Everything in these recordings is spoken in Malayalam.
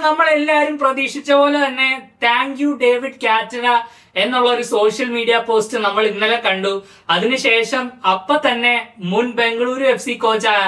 നമ്മൾ എല്ലാവരും പ്രതീക്ഷിച്ച പോലെ തന്നെ താങ്ക് യു ഡേവിഡ് കാറ്റന എന്നുള്ള ഒരു സോഷ്യൽ മീഡിയ പോസ്റ്റ് നമ്മൾ ഇന്നലെ കണ്ടു. അതിനുശേഷം അപ്പൊ തന്നെ മുൻ ബംഗളൂരു FC കോച്ചായ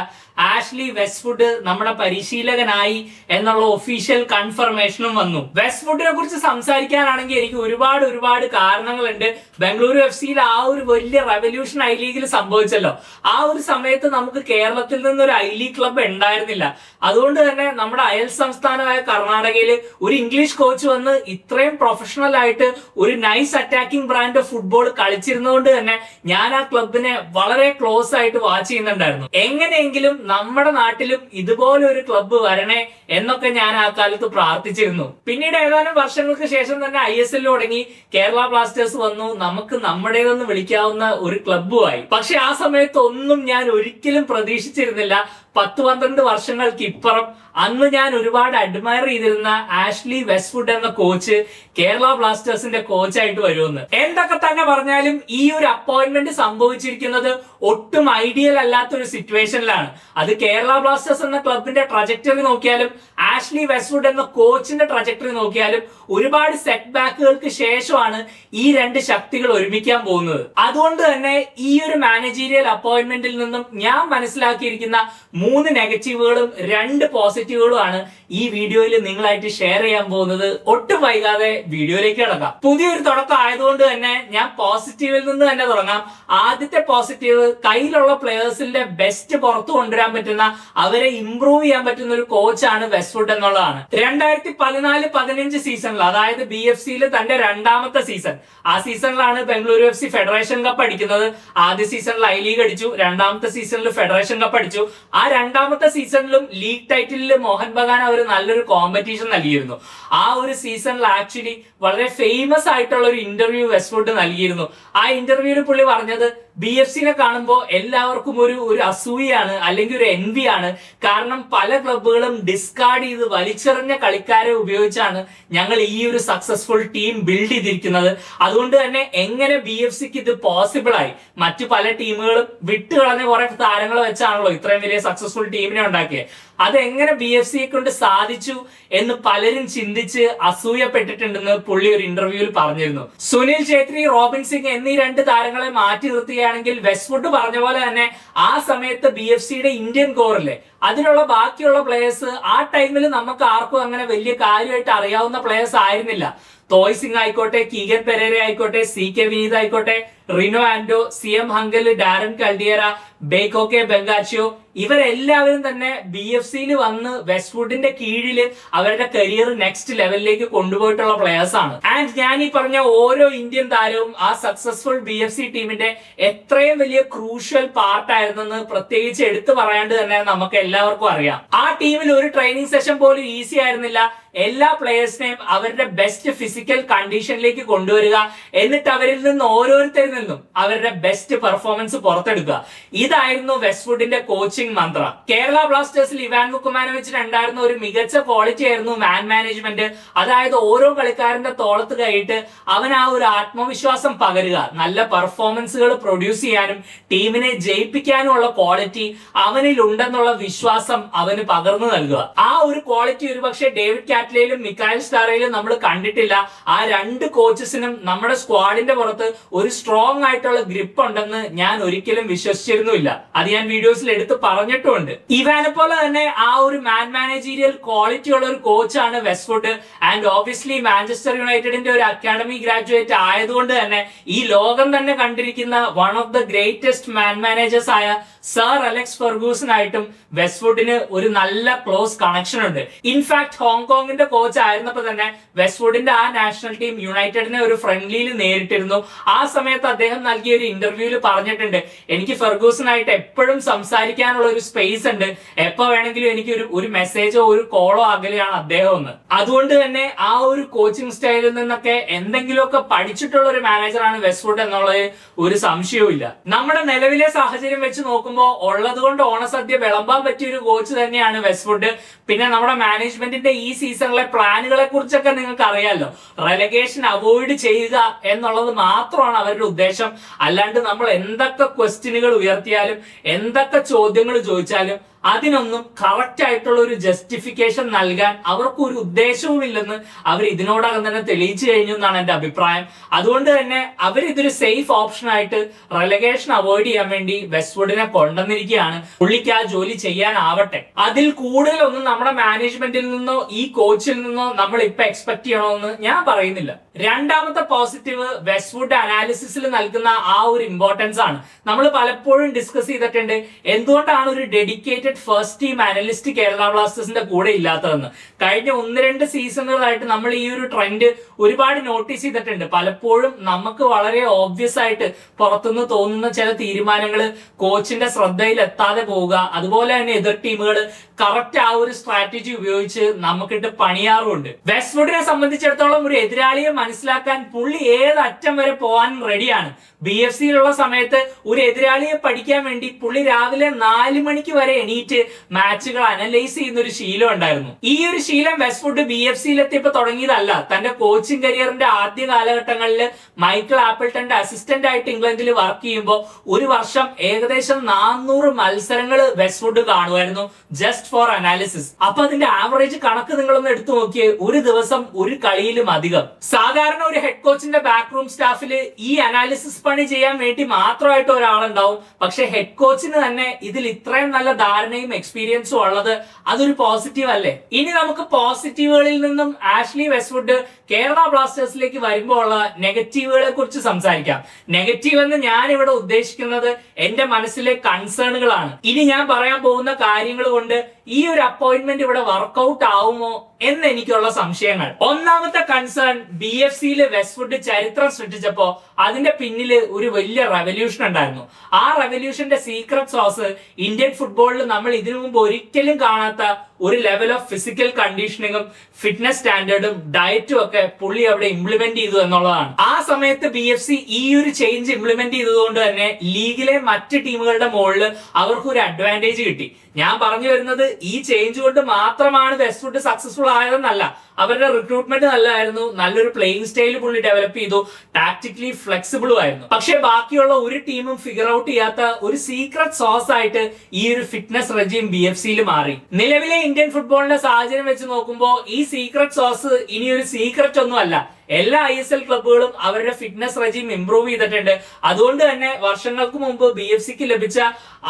ആഷ്ലി വെസ്റ്റ്വുഡ് നമ്മുടെ പരിശീലകനായി എന്നുള്ള ഒഫീഷ്യൽ കൺഫർമേഷനും വന്നു. വെസ്റ്റ്വുഡിനെ കുറിച്ച് സംസാരിക്കാനാണെങ്കിൽ എനിക്ക് ഒരുപാട് കാരണങ്ങളുണ്ട്. ബംഗളൂരു FC ആ ഒരു വലിയ റെവല്യൂഷൻ ഐ ലീഗിൽ സംഭവിച്ചല്ലോ. ആ ഒരു സമയത്ത് നമുക്ക് കേരളത്തിൽ നിന്നൊരു ഐ ലീഗ് ക്ലബ് ഉണ്ടായിരുന്നില്ല. അതുകൊണ്ട് തന്നെ നമ്മുടെ അയൽ സംസ്ഥാനമായ കർണാടകയിൽ ഒരു ഇംഗ്ലീഷ് കോച്ച് വന്ന് ഇത്രയും പ്രൊഫഷണൽ ആയിട്ട് ഒരു നൈസ് അറ്റാക്കിംഗ് ബ്രാൻഡ് ഫുട്ബോൾ കളിച്ചിരുന്നതുകൊണ്ട് തന്നെ ഞാൻ ആ ക്ലബിനെ വളരെ ക്ലോസ് ആയിട്ട് വാച്ച് ചെയ്യുന്നുണ്ടായിരുന്നു. എങ്ങനെയെങ്കിലും നമ്മുടെ നാട്ടിലും ഇതുപോലെ ഒരു ക്ലബ്ബ് വരണേ എന്നൊക്കെ ഞാൻ ആ കാലത്ത് പ്രാർത്ഥിച്ചിരുന്നു. പിന്നീട് ഏതാനും വർഷങ്ങൾക്ക് ശേഷം തന്നെ ISL തുടങ്ങി, കേരള ബ്ലാസ്റ്റേഴ്സ് വന്നു, നമുക്ക് നമ്മുടേതെന്ന് വിളിക്കാവുന്ന ഒരു ക്ലബ്ബുമായി. പക്ഷെ ആ സമയത്ത് ഒന്നും ഞാൻ ഒരിക്കലും പ്രതീക്ഷിച്ചിരുന്നില്ല 10-12 വർഷങ്ങൾക്ക് ഇപ്പുറം അന്ന് ഞാൻ ഒരുപാട് അഡ്മയർ ചെയ്തിരുന്ന ആഷ്ലി വെസ്റ്റ്വുഡ് എന്ന കോച്ച് കേരള ബ്ലാസ്റ്റേഴ്സിന്റെ കോച്ചായിട്ട് വരുമെന്ന്. എന്തൊക്കെ തന്നെ പറഞ്ഞാലും ഈ ഒരു അപ്പോയിന്റ്മെന്റ് സംഭവിച്ചിരിക്കുന്നത് ഒട്ടും ഐഡിയൽ അല്ലാത്തൊരു സിറ്റുവേഷനിലാണ്. അത് കേരള ബ്ലാസ്റ്റേഴ്സ് എന്ന ക്ലബിന്റെ ട്രജക്ടറി നോക്കിയാലും ആഷ്ലി വെസ്റ്റ്വുഡ് എന്ന കോച്ചിന്റെ ട്രജക്ടറി നോക്കിയാലും ഒരുപാട് സെറ്റ് ബാക്കുകൾക്ക് ശേഷമാണ് ഈ രണ്ട് ശക്തികൾ ഒരുമിക്കാൻ പോകുന്നത്. അതുകൊണ്ട് തന്നെ ഈ ഒരു മാനേജീരിയൽ അപ്പോയിന്റ്മെന്റിൽ നിന്നും ഞാൻ മനസ്സിലാക്കിയിരിക്കുന്ന 3 നെഗറ്റീവുകളും 2 പോസിറ്റീവുകളുമാണ് ഈ വീഡിയോയിൽ നിങ്ങളായിട്ട് ഷെയർ ചെയ്യാൻ പോകുന്നത്. ഒട്ടും വൈകാതെ വീഡിയോയിലേക്ക് കിടക്കാം. പുതിയൊരു തുടക്കം ആയതുകൊണ്ട് തന്നെ ഞാൻ പോസിറ്റീവിൽ നിന്ന് തന്നെ തുടങ്ങാം. ആദ്യത്തെ പോസിറ്റീവ്, കയ്യിലുള്ള പ്ലേയേഴ്സിന്റെ ബെസ്റ്റ് പുറത്തു കൊണ്ടുവരാൻ പറ്റുന്ന, അവരെ ഇംപ്രൂവ് ചെയ്യാൻ പറ്റുന്ന ഒരു കോച്ചാണ് വെസ്റ്റ്വുഡ് എന്നുള്ളതാണ്. 2014-15 സീസണിൽ, അതായത് BFCയിൽ തന്റെ 2ാമത്തെ സീസൺ, ആ സീസണിലാണ് ബംഗളൂരു FC ഫെഡറേഷൻ കപ്പ് അടിക്കുന്നത്. ആദ്യ സീസണിൽ ഐ ലീഗ് അടിച്ചു, 2ാമത്തെ സീസണിൽ ഫെഡറേഷൻ കപ്പ് അടിച്ചു. ആ 2ാമത്തെ സീസണിലും ലീഗ് ടൈറ്റിലിൽ മോഹൻ ബഗാൻ അവർ നല്ലൊരു കോമ്പറ്റീഷൻ നൽകിയിരുന്നു. ആ ഒരു സീസണിൽ ആക്ച്വലി വളരെ ഫേമസ് ആയിട്ടുള്ള ഒരു ഇന്റർവ്യൂ വെസ്റ്റ്വുഡ് നൽകിയിരുന്നു. ആ ഇന്റർവ്യൂവിൽ പുള്ളി പറഞ്ഞത് BFCനെ കാണുമ്പോൾ എല്ലാവർക്കും ഒരു അസൂയാണ്, അല്ലെങ്കിൽ ഒരു എൻവിയാണ്. കാരണം പല ക്ലബ്ബുകളും ഡിസ്കാർഡ് ചെയ്ത് വലിച്ചെറിഞ്ഞ കളിക്കാരെ ഉപയോഗിച്ചാണ് ഞങ്ങൾ ഈ ഒരു സക്സസ്ഫുൾ ടീം ബിൽഡ് ചെയ്തിരിക്കുന്നത്. അതുകൊണ്ട് തന്നെ എങ്ങനെ BFCക്ക് ഇത് പോസിബിൾ ആയി? മറ്റു പല ടീമുകളും വിട്ടുകളഞ്ഞ കുറെ താരങ്ങളെ വെച്ചാണല്ലോ ഇത്രയും വലിയ സക്സസ്ഫുൾ ടീമിനെ ഉണ്ടാക്കിയത്. അതെങ്ങനെ BFCയെ കൊണ്ട് സാധിച്ചു എന്ന് പലരും ചിന്തിച്ച് അസൂയപ്പെട്ടിട്ടുണ്ടെന്ന് പുള്ളി ഒരു ഇന്റർവ്യൂവിൽ പറഞ്ഞിരുന്നു. സുനിൽ ഛേത്രി, റോബിൻ സിംഗ് എന്നീ 2 താരങ്ങളെ മാറ്റി നിർത്തുകയാണെങ്കിൽ വെസ്റ്റ്വുഡ് പറഞ്ഞ പോലെ തന്നെ ആ സമയത്ത് BFCയുടെ ഇന്ത്യൻ കോറിലെ അതിലുള്ള ബാക്കിയുള്ള പ്ലേയേഴ്സ് ആ ടൈമിൽ നമുക്ക് ആർക്കും അങ്ങനെ വലിയ കാര്യമായിട്ട് അറിയാവുന്ന പ്ലേയേഴ്സ് ആയിരുന്നില്ല. തോയ് സിംഗ് ആയിക്കോട്ടെ, കീഗൻ പെരേര ആയിക്കോട്ടെ, CK വിനീത് ആയിക്കോട്ടെ, റിനോ ആൻഡോ, CM ഹങ്കൽ, ഡാരൻ കൽഡിയറ, ബേക്കോക്കെ ബെങ്കാച്ചിയോ, ഇവരെല്ലാവരും തന്നെ BFCയിൽ വന്ന് വെസ്റ്റ്വുഡിന്റെ കീഴിൽ അവരുടെ കരിയർ നെക്സ്റ്റ് ലെവലിലേക്ക് കൊണ്ടുപോയിട്ടുള്ള പ്ലേയേഴ്സ് ആണ്. ആൻഡ് ഞാൻ ഈ പറഞ്ഞ ഓരോ ഇന്ത്യൻ താരവും ആ സക്സസ്ഫുൾ BFC ടീമിന്റെ എത്രയും വലിയ ക്രൂഷ്യൽ പാർട്ട് ആയിരുന്നെന്ന് പ്രത്യേകിച്ച് എടുത്തു പറയാണ്ട് തന്നെ നമുക്ക് എല്ലാവർക്കും അറിയാം. ആ ടീമിൽ ഒരു ട്രെയിനിങ് സെഷൻ പോലും ഈസി ആയിരുന്നില്ല. എല്ലാ പ്ലേയേഴ്സിനെയും അവരുടെ ബെസ്റ്റ് ഫിസിക്കൽ കണ്ടീഷനിലേക്ക് കൊണ്ടുവരിക, എന്നിട്ട് അവരിൽ നിന്ന് ഓരോരുത്തരിൽ നിന്നും അവരുടെ ബെസ്റ്റ് പെർഫോമൻസ് പുറത്തെടുക്കുക. ഇതായിരുന്നു വെസ്റ്റ്വുഡിന്റെ കോച്ചിങ് മന്ത്ര. കേരള ബ്ലാസ്റ്റേഴ്സിൽ ഇവാൻ വുക്കുമാനോവിച്ചിന് ഉണ്ടായിരുന്ന ഒരു മികച്ച ക്വാളിറ്റി ആയിരുന്നു മാൻ മാനേജ്മെന്റ്. അതായത് ഓരോ കളിക്കാരന്റെ തോളത്ത് കൈയിട്ട് അവൻ ആ ഒരു ആത്മവിശ്വാസം പകരുക, നല്ല പെർഫോമൻസുകൾ പ്രൊഡ്യൂസ് ചെയ്യാനും ടീമിനെ ജയിപ്പിക്കാനുമുള്ള ക്വാളിറ്റി അവനിൽ ഉണ്ടെന്നുള്ള വിശ്വാസം അവന് പകർന്നു നൽകുക. ആ ഒരു ക്വാളിറ്റി ഒരുപക്ഷെ ഡേവിഡ് കാറ്റ്ലയിലും മിക്കായൽ സ്റ്റാറയിലും നമ്മൾ കണ്ടിട്ടില്ല. ആ 2 കോച്ചസിനും നമ്മുടെ സ്ക്വാഡിന്റെ പുറത്ത് ഒരു സ്ട്രോങ് ആയിട്ടുള്ള ഗ്രിപ്പ് ഉണ്ടെന്ന് ഞാൻ ഒരിക്കലും വിശ്വസിച്ചിരുന്നില്ല. അത് ഞാൻ വീഡിയോസിൽ എടുത്ത് പറഞ്ഞിട്ടുമുണ്ട്. ഇവാനെ പോലെ തന്നെ ആ ഒരു മാൻ മാനേജീരിയൽ ക്വാളിറ്റി ഉള്ള ഒരു കോച്ചാണ് വെസ്റ്റ്വുഡ്. ആൻഡ് ഓബ്വിയസ്ലി മാഞ്ചസ്റ്റർ യുണൈറ്റഡിന്റെ ഒരു അക്കാഡമി ഗ്രാജുവേറ്റ് ആയതുകൊണ്ട് തന്നെ ഈ ലോകം തന്നെ കണ്ടിരിക്കുന്ന one of the greatest man managers ആയ സർ അലക്സ് ഫെർഗൂസനായിട്ടും വെസ്റ്റ്വുഡിന് ഒരു നല്ല ക്ലോസ് കണക്ഷൻ ഉണ്ട്. ഇൻഫാക്ട് ഹോങ്കോങ്ങിന്റെ കോച്ച് ആയിരുന്നപ്പോ തന്നെ വെസ്റ്റ്വുഡിന്റെ ആ നാഷണൽ ടീം യുണൈറ്റഡിനെ ഒരു ഫ്രണ്ട്ലിയിൽ നേരിട്ടിരുന്നു. ആ സമയത്ത് അദ്ദേഹം നൽകിയ ഒരു ഇന്റർവ്യൂവിൽ പറഞ്ഞിട്ടുണ്ട്, എനിക്ക് ഫെർഗൂസനായിട്ട് എപ്പോഴും സംസാരിക്കാനുള്ള ഒരു സ്പേസ് ഉണ്ട്, എപ്പോ വേണമെങ്കിലും എനിക്ക് ഒരു മെസ്സേജോ ഒരു കോളോ അകലെയാണ് അദ്ദേഹം എന്ന്. അതുകൊണ്ട് തന്നെ ആ ഒരു കോച്ചിങ് സ്റ്റൈലിൽ നിന്നൊക്കെ എന്തെങ്കിലുമൊക്കെ പഠിച്ചിട്ടുള്ള ഒരു മാനേജറാണ് വെസ്റ്റ്വുഡ് എന്നുള്ളത് ഒരു സംശയവും ഇല്ല. നമ്മുടെ നിലവിലെ സാഹചര്യം വെച്ച് നോക്കുമ്പോൾ ഉള്ളത് കൊണ്ട് ഓണസദ്യ വിളമ്പാൻ പറ്റിയ ഒരു കോച്ച് തന്നെയാണ് വെസ്റ്റ്വുഡ്. പിന്നെ നമ്മുടെ മാനേജ്മെന്റിന്റെ ഈ സീസണിലെ പ്ലാനുകളെ കുറിച്ചൊക്കെ നിങ്ങൾക്ക് അറിയാലോ. റെലഗേഷൻ അവോയ്ഡ് ചെയ്യുക എന്നുള്ളത് മാത്രമാണ് അവരുടെ ഉദ്ദേശം. അല്ലാണ്ട് നമ്മൾ എന്തൊക്കെ ക്വസ്റ്റ്യനുകൾ ഉയർത്തിയാലും എന്തൊക്കെ ചോദ്യങ്ങൾ ചോദിച്ചാലും അതിനൊന്നും കറക്റ്റ് ആയിട്ടുള്ള ഒരു ജസ്റ്റിഫിക്കേഷൻ നൽകാൻ അവർക്ക് ഒരു ഉദ്ദേശവും ഇല്ലെന്ന് അവർ ഇതിനോടകം തന്നെ തെളിയിച്ചു കഴിഞ്ഞു എന്നാണ് എന്റെ അഭിപ്രായം. അതുകൊണ്ട് തന്നെ അവർ ഇതൊരു സേഫ് ഓപ്ഷൻ ആയിട്ട് റെലഗേഷൻ അവോയ്ഡ് ചെയ്യാൻ വേണ്ടി വെസ്റ്റ്വുഡിനെ കൊണ്ടുവന്നിരിക്കുകയാണ്. പുള്ളിക്ക് ആ ജോലി ചെയ്യാനാവട്ടെ. അതിൽ കൂടുതലൊന്നും നമ്മുടെ മാനേജ്മെന്റിൽ നിന്നോ ഈ കോച്ചിൽ നിന്നോ നമ്മൾ ഇപ്പൊ എക്സ്പെക്ട് ചെയ്യണമെന്ന് ഞാൻ പറയുന്നില്ല. രണ്ടാമത്തെ പോസിറ്റീവ് വെസ്റ്റ്വുഡ് അനാലിസിസിൽ നൽകുന്ന ആ ഒരു ഇമ്പോർട്ടൻസ് ആണ്. നമ്മൾ പലപ്പോഴും ഡിസ്കസ് ചെയ്തിട്ടുണ്ട് എന്തുകൊണ്ടാണ് ഒരു dedicated first team analyst Kerala ബ്ലാസ്റ്റേഴ്സിന്റെ കൂടെ ഇല്ലാത്തതെന്ന്. കഴിഞ്ഞ 1-2 സീസണുകളായിട്ട് നമ്മൾ ഈ ഒരു ട്രെൻഡ് ഒരുപാട് നോട്ടീസ് ചെയ്തിട്ടുണ്ട്. പലപ്പോഴും നമുക്ക് വളരെ ഓബ്വിയസ് ആയിട്ട് പുറത്തുനിന്ന് തോന്നുന്ന ചില തീരുമാനങ്ങൾ കോച്ചിന്റെ ശ്രദ്ധയിൽ എത്താതെ പോവുക, അതുപോലെ തന്നെ എതിർ ടീമുകൾ കറക്റ്റ് ആ ഒരു സ്ട്രാറ്റജി ഉപയോഗിച്ച് നമുക്കിട്ട് പണിയാറുമുണ്ട്. വെസ്റ്റ്വുഡിനെ സംബന്ധിച്ചിടത്തോളം ഒരു എതിരാളിയെ മനസ്സിലാക്കാൻ പുള്ളി ഏത് അറ്റം വരെ പോകാനും റെഡിയാണ്. BFCയിലുള്ള സമയത്ത് ഒരു എതിരാളിയെ പഠിക്കാൻ വേണ്ടി പുള്ളി രാവിലെ 4 മണിക്ക് വരെ എണീറ്റ് മാച്ചുകൾ അനലൈസ് ചെയ്യുന്ന ഒരു ശീലം ഉണ്ടായിരുന്നു. ഈ ഒരു ശീലം വെസ്റ്റ്വുഡ് BFCയിൽ എത്തിയപ്പോൾ തുടങ്ങിയതല്ല. തന്റെ കോച്ചിങ് കരിയറിന്റെ ആദ്യ കാലഘട്ടങ്ങളിൽ മൈക്കിൾ ആപ്പിൾട്ടന്റെ അസിസ്റ്റന്റ് ആയിട്ട് ഇംഗ്ലണ്ടിൽ വർക്ക് ചെയ്യുമ്പോൾ ഒരു വർഷം ഏകദേശം 400 മത്സരങ്ങൾ വെസ്റ്റ്വുഡ് കാണുമായിരുന്നു ജസ്റ്റ് ഫോർ അനാലിസിസ്. അപ്പൊ അതിന്റെ ആവറേജ് കണക്ക് നിങ്ങളൊന്ന് എടുത്തു നോക്കിയേ, ഒരു ദിവസം ഒരു കളിയിലും അധികം. സാധാരണ ഒരു ഹെഡ് കോച്ചിന്റെ ബാക്ക് റൂം സ്റ്റാഫില് ഈ അനാലിസിസ് പണി ചെയ്യാൻ വേണ്ടി മാത്രമായിട്ട് ഒരാളുണ്ടാവും. പക്ഷെ ഹെഡ് കോച്ചിന് തന്നെ ഇതിൽ ഇത്രയും നല്ല ധാരണയും എക്സ്പീരിയൻസും ഉള്ളത് അതൊരു പോസിറ്റീവ് അല്ലേ? ഇനി നമുക്ക് പോസിറ്റീവുകളിൽ നിന്നും ആഷ്ലി വെസ്റ്റ്വുഡ് കേരള ബ്ലാസ്റ്റേഴ്സിലേക്ക് വരുമ്പോൾ ഉള്ള നെഗറ്റീവുകളെ കുറിച്ച് സംസാരിക്കാം. നെഗറ്റീവ് എന്ന് ഞാൻ ഇവിടെ ഉദ്ദേശിക്കുന്നത് എന്റെ മനസ്സിലെ കൺസേണുകളാണ്. ഇനി ഞാൻ പറയാൻ പോകുന്ന കാര്യങ്ങൾ കൊണ്ട് ഈ ഒരു അപ്പോയിന്റ്മെന്റ് ഇവിടെ വർക്ക്ഔട്ട് ആവുമോ എന്ന് എനിക്കുള്ള സംശയങ്ങൾ. ഒന്നാമത്തെ കൺസേൺ, BFCയിൽ വെസ്റ്റ്വുഡ് ചരിത്രം സൃഷ്ടിച്ചപ്പോ അതിന്റെ പിന്നില് ഒരു വലിയ റെവല്യൂഷൻ ഉണ്ടായിരുന്നു. ആ റെവല്യൂഷന്റെ സീക്രട്ട് സോസ് ഇന്ത്യൻ ഫുട്ബോളിൽ നമ്മൾ ഇതിനു മുമ്പ് ഒരിക്കലും കാണാത്ത ഒരു ലെവൽ ഓഫ് ഫിസിക്കൽ കണ്ടീഷനിങ്ങും ഫിറ്റ്നസ് സ്റ്റാൻഡേർഡും ഡയറ്റും ഒക്കെ പുള്ളി അവിടെ ഇംപ്ലിമെന്റ് ചെയ്തു എന്നുള്ളതാണ്. ആ സമയത്ത് BFC ഈ ഒരു ചേഞ്ച് ഇംപ്ലിമെന്റ് ചെയ്തതുകൊണ്ട് തന്നെ ലീഗിലെ മറ്റ് ടീമുകളുടെ മുകളിൽ അവർക്ക് ഒരു അഡ്വാൻറ്റേജ് കിട്ടി. ഞാൻ പറഞ്ഞു വരുന്നത് ഈ ചേഞ്ച് കൊണ്ട് മാത്രമാണ് വെസ്റ്റ്വുഡ് സക്സസ്ഫുൾ ആയതെന്നല്ല. അവരുടെ റിക്രൂട്ട്മെന്റ് നല്ലതായിരുന്നു, നല്ലൊരു പ്ലേയിങ് സ്റ്റൈൽ പുള്ളി ഡെവലപ്പ് ചെയ്തു, ടാക്ടിക്കലി ഫ്ലെക്സിബിളും ആയിരുന്നു. പക്ഷെ ബാക്കിയുള്ള ഒരു ടീമും ഫിഗർ ഔട്ട് ചെയ്യാത്ത ഒരു സീക്രട്ട് സോസ് ആയിട്ട് ഈ ഒരു ഫിറ്റ്നസ് റെജീം BFCയിൽ മാറി. നിലവിലെ ഇന്ത്യൻ ഫുട്ബോളിന്റെ സാഹചര്യം വെച്ച് നോക്കുമ്പോൾ ഈ സീക്രട്ട് സോസ് ഇനി ഒരു സീക്രട്ട് ഒന്നും അല്ല. എല്ലാ ISL ക്ലബ്ബുകളും അവരുടെ ഫിറ്റ്നസ് റെജീം ഇംപ്രൂവ് ചെയ്തിട്ടുണ്ട്. അതുകൊണ്ട് തന്നെ വർഷങ്ങൾക്ക് മുമ്പ് BFCക്ക് ലഭിച്ച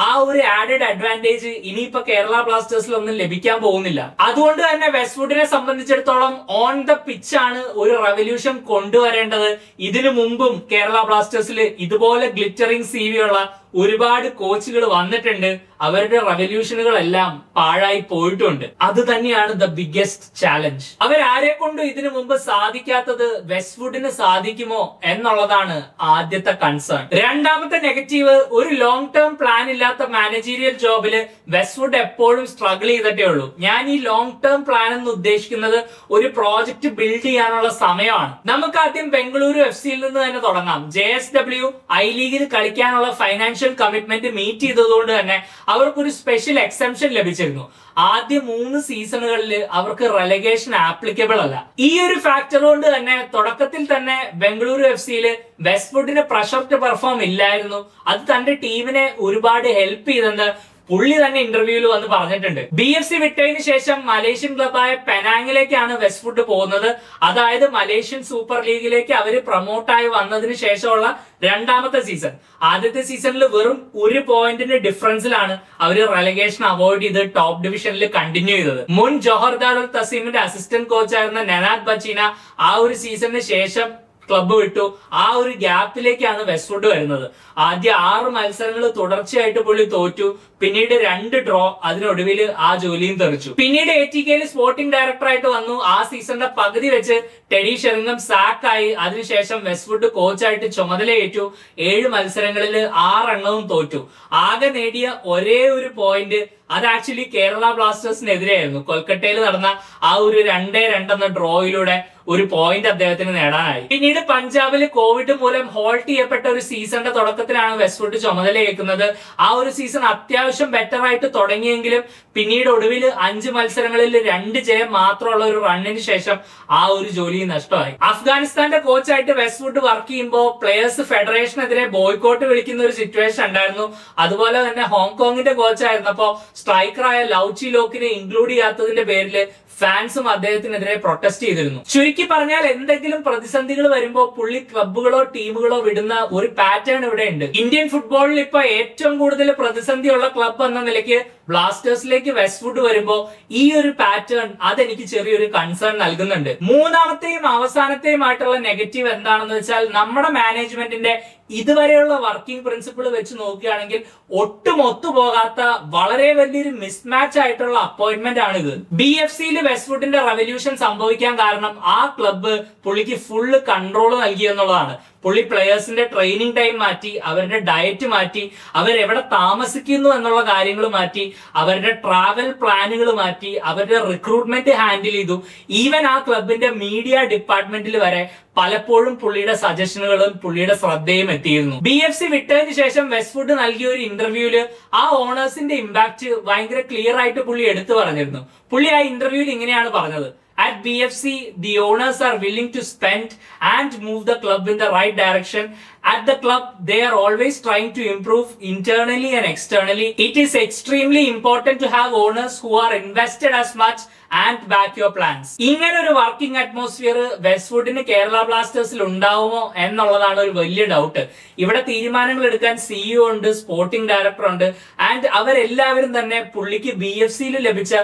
ആ ഒരു ആഡഡ് അഡ്വാൻറ്റേജ് ഇനിയിപ്പോ കേരള ബ്ലാസ്റ്റേഴ്സിൽ ഒന്നും ലഭിക്കാൻ പോകുന്നില്ല. അതുകൊണ്ട് തന്നെ വെസ്റ്റ്വുഡിനെ സംബന്ധിച്ചിടത്തോളം ഓൺ ദ പിച്ച് ആണ് ഒരു റെവല്യൂഷൻ കൊണ്ടുവരേണ്ടത്. ഇതിനു മുമ്പും കേരള ബ്ലാസ്റ്റേഴ്സിൽ ഇതുപോലെ ഗ്ലിറ്ററിംഗ് CV ഉള്ള ഒരുപാട് കോച്ചുകൾ വന്നിട്ടുണ്ട്. അവരുടെ റെവല്യൂഷനുകളെല്ലാം പാഴായി പോയിട്ടുണ്ട്. അത് തന്നെയാണ് ദ ബിഗ്ഗസ്റ്റ് ചാലഞ്ച്. അവരാരെ കൊണ്ടും ഇതിനു മുമ്പ് സാധിക്കാത്തത് വെസ്റ്റ്വുഡിന് സാധിക്കുമോ എന്നുള്ളതാണ് ആദ്യത്തെ കൺസേൺ. രണ്ടാമത്തെ നെഗറ്റീവ്, ഒരു ലോങ് ടേം പ്ലാൻ ഇല്ലാത്ത മാനേജീരിയൽ ജോബില് വെസ്റ്റ്വുഡ് എപ്പോഴും സ്ട്രഗിൾ ചെയ്തിട്ടേ ഉള്ളൂ. ഞാൻ ഈ ലോങ് ടേം പ്ലാൻ എന്ന് ഉദ്ദേശിക്കുന്നത് ഒരു പ്രോജക്റ്റ് ബിൽഡ് ചെയ്യാനുള്ള സമയമാണ്. നമുക്ക് ആദ്യം ബംഗളൂരു FCയിൽ നിന്ന് തന്നെ തുടങ്ങാം. JSW ഐ ലീഗിൽ കളിക്കാനുള്ള ഫൈനാൻഷ്യൽ കമ്മിറ്റ്മെന്റ് മീറ്റ് ചെയ്തതുകൊണ്ട് തന്നെ അവർക്കൊരു സ്പെഷ്യൽ എക്സംഷൻ ലഭിച്ചിരുന്നു. ആദ്യ 3 സീസണുകളിൽ അവർക്ക് റെലഗേഷൻ ആപ്ലിക്കബിൾ അല്ല. ഈ ഒരു ഫാക്ടർ കൊണ്ട് തന്നെ തുടക്കത്തിൽ തന്നെ ബംഗളൂരു FCയിൽ വെസ്റ്റ്വുഡിന് പ്രഷർ ടു പെർഫോം ഇല്ലായിരുന്നു. അത് തന്റെ ടീമിനെ ഒരുപാട് ഹെൽപ്പ് ചെയ്തെന്ന് പുള്ളി തന്നെ ഇന്റർവ്യൂവിൽ വന്ന് പറഞ്ഞിട്ടുണ്ട്. BFC വിട്ടതിന് ശേഷം മലേഷ്യൻ ക്ലബായ പെനാങ്ങിലേക്കാണ് വെസ്റ്റ്വുഡ് പോകുന്നത്. അതായത് മലേഷ്യൻ സൂപ്പർ ലീഗിലേക്ക് അവര് പ്രൊമോട്ടായി വന്നതിന് ശേഷമുള്ള രണ്ടാമത്തെ സീസൺ. ആദ്യത്തെ സീസണിൽ വെറും 1 പോയിന്റിന്റെ ഡിഫറൻസിലാണ് അവര് റെലഗേഷൻ അവോയ്ഡ് ചെയ്ത് ടോപ്പ് ഡിവിഷനിൽ കണ്ടിന്യൂ ചെയ്തത്. മുൻ ജോഹർ ദാരുൽ തസീമിന്റെ അസിസ്റ്റന്റ് കോച്ചായിരുന്ന നനാദ് ബച്ചീന ആ ഒരു സീസണിന് ശേഷം ക്ലബ്ബ് വിട്ടു. ആ ഒരു ഗ്യാപ്പിലേക്കാണ് വെസ്റ്റ്വുഡ് വരുന്നത്. ആദ്യ 6 മത്സരങ്ങൾ തുടർച്ചയായിട്ട് പുള്ളി തോറ്റു. പിന്നീട് 2 ഡ്രോ, അതിനൊടുവിൽ ആ ജോലിയും തെറിച്ചു. പിന്നീട് ATKയിൽ സ്പോർട്ടിംഗ് ഡയറക്ടറായിട്ട് വന്നു. ആ സീസണിന്റെ പകുതി വെച്ച് ടെഡി ഷെറിംഗം സാക്കായി. അതിനുശേഷം വെസ്റ്റ്വുഡ് കോച്ചായിട്ട് ചുമതലയേറ്റു. 7 മത്സരങ്ങളിൽ 6 എണ്ണവും തോറ്റു. ആകെ നേടിയ ഒരേ ഒരു പോയിന്റ് അത് ആക്ച്വലി കേരള ബ്ലാസ്റ്റേഴ്സിനെതിരെയായിരുന്നു. കൊൽക്കത്തയിൽ നടന്ന ആ ഒരു 2-2 എന്ന ഡ്രോയിലൂടെ ഒരു പോയിന്റ് അദ്ദേഹത്തിന് നേടാനായി. പിന്നീട് പഞ്ചാബില് കോവിഡ് മൂലം ഹോൾട്ട് ചെയ്യപ്പെട്ട ഒരു സീസണിന്റെ തുടക്കത്തിലാണ് വെസ്റ്റ്വുഡ് ചുമതലയേക്കുന്നത്. ആ ഒരു സീസൺ അത്യാവശ്യം ബെറ്റർ ആയിട്ട് തുടങ്ങിയെങ്കിലും പിന്നീട് ഒടുവിൽ 5 മത്സരങ്ങളിൽ 2 ജയം മാത്രമുള്ള ഒരു റണ്ണിന് ശേഷം ആ ഒരു ജോലി നഷ്ടമായി. അഫ്ഗാനിസ്ഥാന്റെ കോച്ചായിട്ട് വെസ്റ്റ്വുഡ് വർക്ക് ചെയ്യുമ്പോൾ പ്ലേയേഴ്സ് ഫെഡറേഷനെതിരെ ബോയ്ക്കോട്ട് വിളിക്കുന്ന ഒരു സിറ്റുവേഷൻ ഉണ്ടായിരുന്നു. അതുപോലെ തന്നെ ഹോങ്കോങ്ങിന്റെ കോച്ചായിരുന്നപ്പോ സ്ട്രൈക്കറായ ലൗച്ചി ലോക്കിനെ ഇൻക്ലൂഡ് ചെയ്യാത്തതിന്റെ പേരിൽ ഫാൻസും അദ്ദേഹത്തിനെതിരെ പ്രൊട്ടസ്റ്റ് ചെയ്തിരുന്നു. ചുരുക്കി പറഞ്ഞാൽ എന്തെങ്കിലും പ്രതിസന്ധികൾ വരുമ്പോൾ പുള്ളി ക്ലബ്ബുകളോ ടീമുകളോ വിടുന്ന ഒരു പാറ്റേൺ ഇവിടെ ഉണ്ട്. ഇന്ത്യൻ ഫുട്ബോളിൽ ഇപ്പൊ ഏറ്റവും കൂടുതൽ പ്രതിസന്ധിയുള്ള ക്ലബ്ബ് എന്ന നിലയ്ക്ക് ബ്ലാസ്റ്റേഴ്സിലേക്ക് വെസ്റ്റ്വുഡ് വരുമ്പോൾ ഈ ഒരു പാറ്റേൺ അതെനിക്ക് ചെറിയൊരു കൺസേൺ നൽകുന്നുണ്ട്. മൂന്നാമത്തെയും അവസാനത്തെയുമായിട്ടുള്ള നെഗറ്റീവ് എന്താണെന്ന് വെച്ചാൽ നമ്മുടെ മാനേജ്മെന്റിന്റെ ഇതുവരെയുള്ള വർക്കിംഗ് പ്രിൻസിപ്പിൾ വെച്ച് നോക്കുകയാണെങ്കിൽ ഒട്ടും ഒത്തുപോകാത്ത വളരെ വലിയൊരു മിസ്മാച്ച് ആയിട്ടുള്ള അപ്പോയിന്റ്മെന്റ് ആണ് ഇത്. BFCയിൽ വെസ്റ്റ്വുഡിന്റെ റെവല്യൂഷൻ സംഭവിക്കാൻ കാരണം ആ ക്ലബ്ബ് പുള്ളിക്ക് ഫുള്ള് കൺട്രോൾ നൽകി എന്നുള്ളതാണ്. പുള്ളി പ്ലെയേഴ്സിന്റെ ട്രെയിനിങ് ടൈം മാറ്റി, അവരുടെ ഡയറ്റ് മാറ്റി, അവരെവിടെ താമസിക്കുന്നു എന്നുള്ള കാര്യങ്ങൾ മാറ്റി, അവരുടെ ട്രാവൽ പ്ലാനുകൾ മാറ്റി, അവരുടെ റിക്രൂട്ട്മെന്റ് ഹാൻഡിൽ ചെയ്തു. ഈവൻ ആ ക്ലബിന്റെ മീഡിയ ഡിപ്പാർട്ട്മെന്റിൽ വരെ പലപ്പോഴും പുള്ളിയുടെ സജഷനുകളും പുള്ളിയുടെ ശ്രദ്ധയും എത്തിയിരുന്നു. BFC വിട്ടതിന് ശേഷം വെസ്റ്റ്വുഡ് നൽകിയ ഒരു ഇന്റർവ്യൂല് ആ ഓണേഴ്സിന്റെ ഇമ്പാക്ട് ഭയങ്കര ക്ലിയർ ആയിട്ട് പുള്ളി എടുത്തു പറഞ്ഞിരുന്നു. പുള്ളി ആ ഇന്റർവ്യൂവിൽ ഇങ്ങനെയാണ് പറഞ്ഞത്: At BFC, the owners are willing to spend and move the club in the right direction. At the club, they are always trying to improve internally and externally. It is extremely important to have owners who are invested as much and back your plans. ഇങ്ങനെ ഒരു വർക്കിംഗ് അറ്റ്മോസ്ഫിയർ വെസ്റ്റ്വുഡിന് കേരള ബ്ലാസ്റ്റേഴ്സിൽ ഉണ്ടാവുമോ എന്നുള്ളതാണ് ഒരു വലിയ ഡൗട്ട്. ഇവിടെ തീരുമാനങ്ങൾ എടുക്കാൻ CEO ഉണ്ട്, സ്പോർട്ടിംഗ് ഡയറക്ടർ ഉണ്ട്, ആൻഡ് അവരെല്ലാവരും തന്നെ പുള്ളിക്ക് BFCയിൽ ലഭിച്ച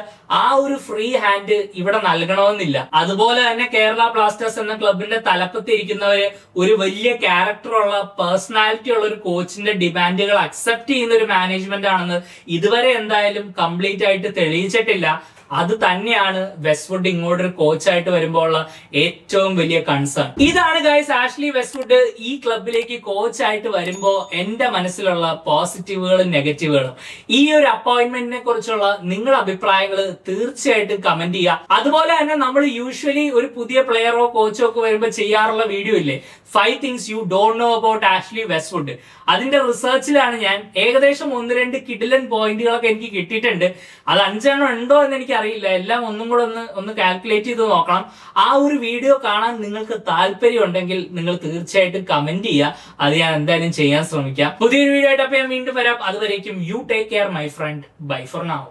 ആ ഒരു ഫ്രീ ഹാൻഡ് ഇവിടെ നൽകണമെന്നില്ല. അതുപോലെ തന്നെ കേരള ബ്ലാസ്റ്റേഴ്സ് എന്ന ക്ലബിന്റെ തലപ്പത്തിരിക്കുന്നവര് ഒരു വലിയ ക്യാരക്ടറുള്ള പേഴ്സണാലിറ്റി ഉള്ള ഒരു കോച്ചിന്റെ ഡിമാൻഡുകൾ അക്സെപ്റ്റ് ചെയ്യുന്ന ഒരു മാനേജ്മെന്റ് ആണെന്ന് ഇതുവരെ എന്തായാലും കംപ്ലീറ്റ് ആയിട്ട് തെളിയിച്ചിട്ടില്ല. അത് തന്നെയാണ് വെസ്റ്റ്വുഡ് ഇങ്ങോട്ടൊരു കോച്ചായിട്ട് വരുമ്പോൾ ഉള്ള ഏറ്റവും വലിയ കൺസേൺ. ഇതാണ് ഗൈസ് ആഷ്ലി വെസ്റ്റ്വുഡ് ഈ ക്ലബിലേക്ക് കോച്ചായിട്ട് വരുമ്പോൾ എന്റെ മനസ്സിലുള്ള പോസിറ്റീവുകളും നെഗറ്റീവുകളും. ഈ ഒരു അപ്പോയിന്റ്മെന്റിനെ കുറിച്ചുള്ള നിങ്ങളുടെ അഭിപ്രായങ്ങൾ തീർച്ചയായിട്ടും കമന്റ് ചെയ്യുക. അതുപോലെ തന്നെ നമ്മൾ യൂഷ്വലി ഒരു പുതിയ പ്ലെയറോ കോച്ചോ ഒക്കെ വരുമ്പോൾ ചെയ്യാറുള്ള വീഡിയോ ഇല്ലേ, 5 things you don't know about Ashley Westwood. അതിന്റെ റിസർച്ചിലാണ് ഞാൻ ഏകദേശം 1-2 കിഡിലൻ പോയിന്റുകളൊക്കെ എനിക്ക് കിട്ടിയിട്ടുണ്ട്. അത് 5 ഉണ്ടോ എന്ന് എനിക്ക് അറിയില്ല. എല്ലാം ഒന്നും കൂടെ ഒന്ന് കാൽക്കുലേറ്റ് ചെയ്ത് നോക്കണം. ആ ഒരു വീഡിയോ കാണാൻ നിങ്ങൾക്ക് താല്പര്യം ഉണ്ടെങ്കിൽ നിങ്ങൾ തീർച്ചയായിട്ടും കമന്റ് ചെയ്യുക. അത് ഞാൻ എന്തായാലും ചെയ്യാൻ ശ്രമിക്കാം. പുതിയൊരു വീഡിയോ ആയിട്ട് അപ്പോൾ ഞാൻ വീണ്ടും വരാം. അതുവരേക്കും you take care my friend. Bye for now.